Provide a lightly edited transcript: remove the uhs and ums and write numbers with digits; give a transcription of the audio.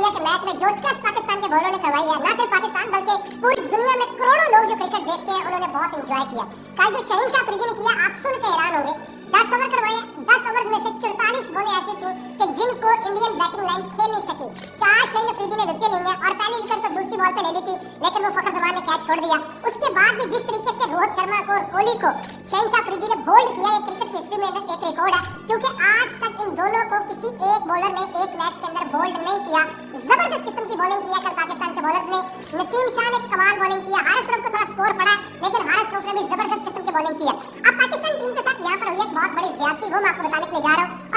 India के match में जो चेस पाकिस्तान के बॉलरों ने करवाई है, न सिर्फ पाकिस्तान बल्कि पूरी दुनिया में करोड़ों लोग जो क्रिकेट देखते हैं उन्होंने बहुत एंजॉय किया। कल जो शहीनशाह अफरीदी ने किया आप सुन के हैरान होंगे। 10 ओवर करवाए, 10 ओवर में से 44 बॉलें ऐसी थी कि जिनको इंडियन बैटिंग लाइन खेल नहीं सकी। 4 शहीन अफरीदी ने विकेट ली है और पहली विकेट तो दूसरी बॉल पे ले ली थी, लेकिन वो फखर जमान ने कैच छोड़ दिया। उसके बाद भी जिस तरीके से रोहित शर्मा को और कोहली को शहीनशाह अफरीदी ने बोल्ड किया, ये क्रिकेट की हिस्ट्री में एक रिकॉर्ड है, क्योंकि आज तक इन दोनों को किसी एक बॉलर ने एक मैच के अंदर बोल्ड नहीं किया। जबरदस्त किस्म की बॉलिंग किया कल पाकिस्तान के बॉलर्स ने। नसीम शाह ने कमाल बॉलिंग किया, हारिस रऊफ को थोड़ा स्कोर पड़ा, लेकिन हारिस रऊफ ने भी जबरदस्त किस्म की बॉलिंग की है। अब पाकिस्तान टीम के साथ यहाँ पर हुई एक बहुत बड़ी ज्यादती, वो मैं आपको बताने के लिए जा रहा हूँ।